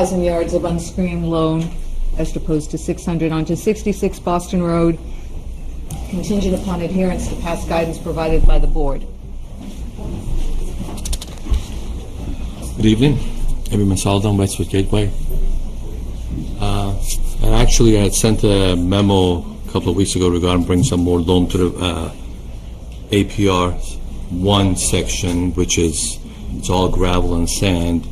2,000 yards of unscreened loam as opposed to 600 onto 66 Boston Road, contingent upon adherence to past guidance provided by the board. Good evening. I'm Masalehdan, Westwood Gateway. And actually, I had sent a memo a couple of weeks ago regarding bringing some more loam to the APR 1 section, which is it's all gravel and sand.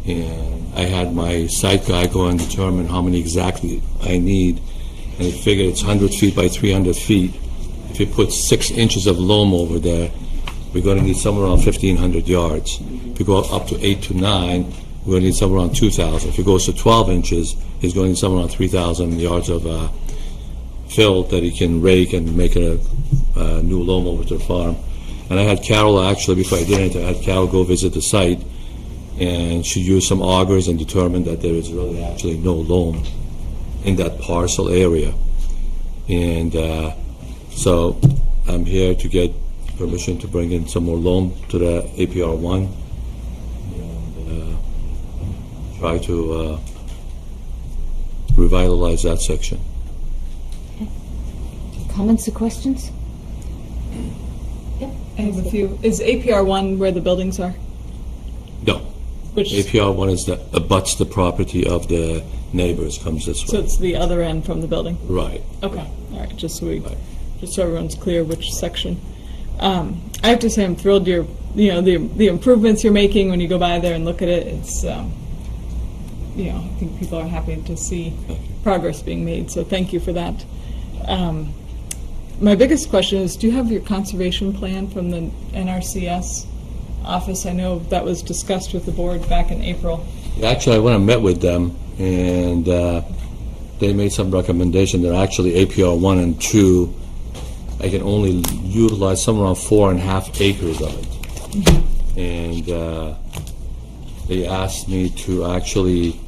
And I had my site guy go and determine how many exactly I need, and he figured it's 100 feet by 300 feet. If you put 6 inches of loam over there, we're going to need somewhere around 1,500 yards. If you go up to 8 to 9, we're going to need somewhere around 2,000. If it goes to 12 inches, he's going to need somewhere around 3,000 yards of fill that he can rake and make a new loam over to the farm. And I had Carol, actually, before I did anything, I had Carol go visit the site, and she used some augers and determined that there is really actually no loam in that parcel area. And so I'm here to get permission to bring in some more loam to the APR 1 and try to revitalize that section. Comments or questions? I have a few. Is APR 1 where the buildings are? No. Which, APR 1 is that abuts the property of the neighbors, comes this so way. it's the other end from the building? Right. Okay, all right, just so Right. just so everyone's clear which section. I have to say I'm thrilled the improvements you're making when you go by there and look at it. It's, I think people are happy to see progress being made, so thank you for that. My biggest question is, do you have your conservation plan from the NRCS office? I know that was discussed with the board back in April. Actually, I went and met with them, and they made some recommendation that actually APR 1 and 2, I can only utilize somewhere around 4.5 acres of it. Mm-hmm. And they asked me to actually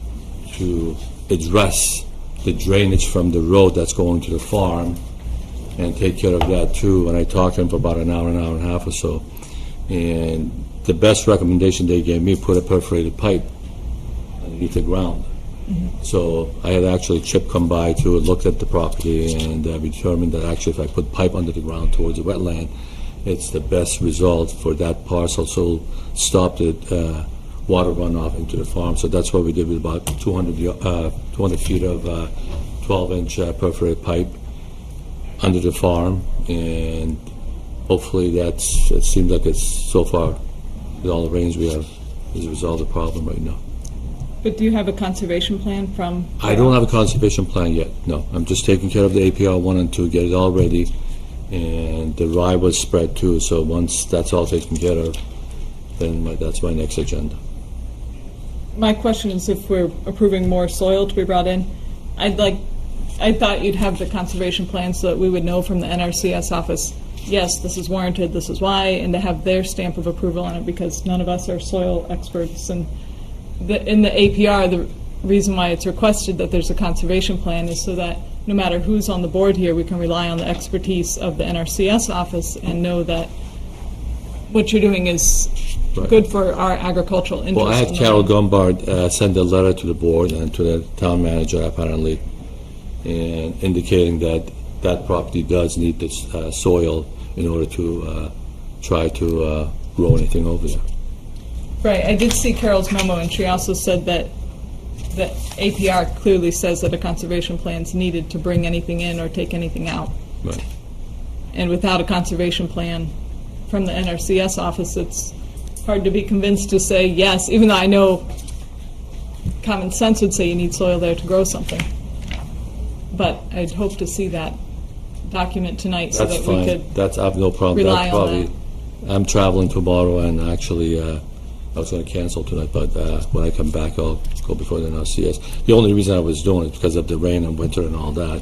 to address the drainage from the road that's going to the farm and take care of that too. And I talked to them for about an hour and a half or so. And the best recommendation they gave me, put a perforated pipe underneath the ground. Mm-hmm. So I had actually Chip come by to look at the property, and we determined that actually if I put pipe under the ground towards the wetland, it's the best result for that parcel, so stop the water runoff into the farm. So that's what we did with about 200 feet of 12-inch perforated pipe under the farm, and hopefully it seems like it's so far, with all the rains we have, has resolved the problem right now. But do you have a conservation plan from? I don't have a conservation plan yet, no. I'm just taking care of the APR 1 and 2, get it all ready, and the rye was spread too, so once that's all taken care of, then that's my next agenda. My question is, if we're approving more soil to be brought in, I thought you'd have the conservation plan so that we would know from the NRCS office, yes, this is warranted, this is why, and to have their stamp of approval on it, because none of us are soil experts. And in the APR, the reason why it's requested that there's a conservation plan is so that no matter who's on the board here, we can rely on the expertise of the NRCS office and know that what you're doing is Right. good for our agricultural interests. Well, I had Carol Gombard send a letter to the board and to the town manager, apparently, and indicating that that property does need this soil in order to try to grow anything over there. Right, I did see Carol's memo, and she also said that the APR clearly says that a conservation plan is needed to bring anything in or take anything out. Right. And without a conservation plan from the NRCS office, it's hard to be convinced to say yes, even though I know common sense would say you need soil there to grow something. But I'd hope to see that document tonight so That's that fine. we could I have no problem. rely That's on probably, that. I'm traveling tomorrow, and actually I was going to cancel tonight, but when I come back, I'll go before the NRCS. The only reason I was doing it is because of the rain and winter and all that.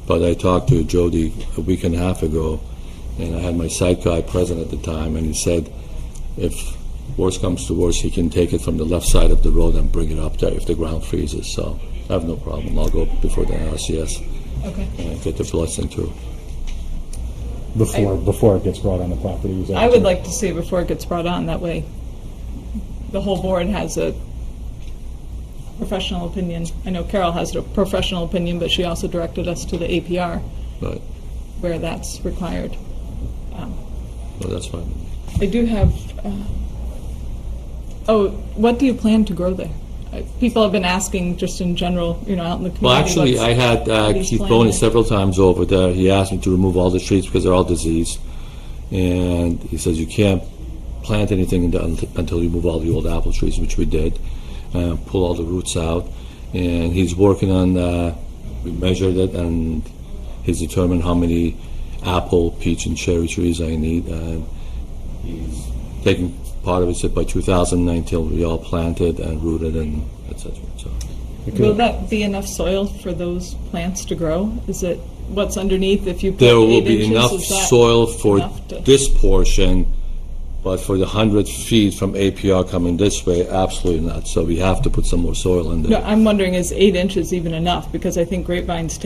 But I talked to Jody a week and a half ago, and I had my site guy present at the time, and he said if worst comes to worst, he can take it from the left side of the road and bring it up there if the ground freezes. So I have no problem. I'll go before the NRCS Okay. and get the blessing too. Before it gets brought on the property. I would like to see it before it gets brought on. That way the whole board has a professional opinion. I know Carol has a professional opinion, but she also directed us to the APR Right, where that's required. well, that's fine. I do have, what do you plan to grow there? People have been asking just in general, out in the community. Well, actually, what's- I had what he's Keith planning. Boney several times over there. He asked me to remove all the trees because they're all diseased. And he says, you can't plant anything until you move all the old apple trees, which we did. Pull all the roots out. And he's working on, we measured it, and he's determined how many apple, peach, and cherry trees I need. And he's taking part of it, said by 2019, we all planted and rooted and et cetera. So. Will that be enough soil for those plants to grow? Is it what's underneath if you put There will 8 be inches, enough is that soil for enough to- this portion, but for the 100 feet from APR coming this way, absolutely not. So we have to put some more soil in No, there. I'm wondering, is 8 inches even enough? Because I think grapevines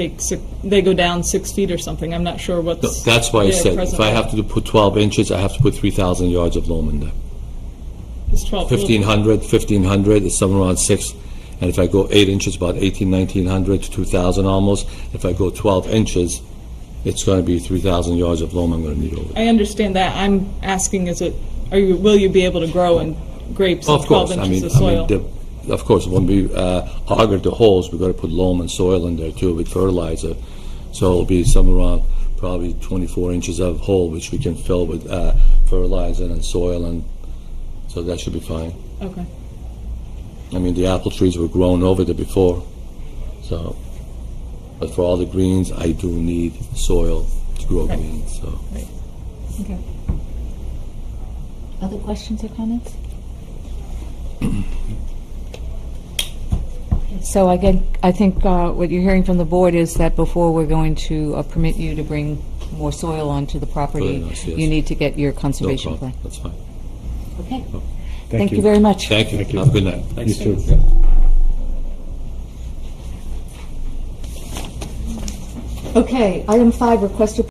they go down 6 feet or something. I'm not sure what's. That's why I there said, if presently. I have to put 12 inches, I have to put 3,000 yards of loam in there. It's 12. 1,500 is somewhere around 6. And if I go 8 inches, about 1,900 to 2,000 almost. If I go 12 inches, it's going to be 3,000 yards of loam I'm going to need over there. I understand that. I'm asking, will you be able to grow in grapes in Of 12 course, inches of soil? of course, when we auger the holes, we've got to put loam and soil in there too with fertilizer. So it'll be somewhere around probably 24 inches of hole, which we can fill with fertilizer and soil, and so that should be fine. Okay. I mean, the apple trees were grown over there before, so. But for all the greens, I do need soil to grow Right. greens, so. Right. Okay. Other questions or comments? So again, I think what you're hearing from the board is that before we're going to permit you to bring more soil onto the property, Very nice, yes. you need to get your No conservation problem, plan. that's fine. Okay. Thank you you. very much. Thank you, Thank you. have a good night. You too. Yeah. Okay, item 5, request to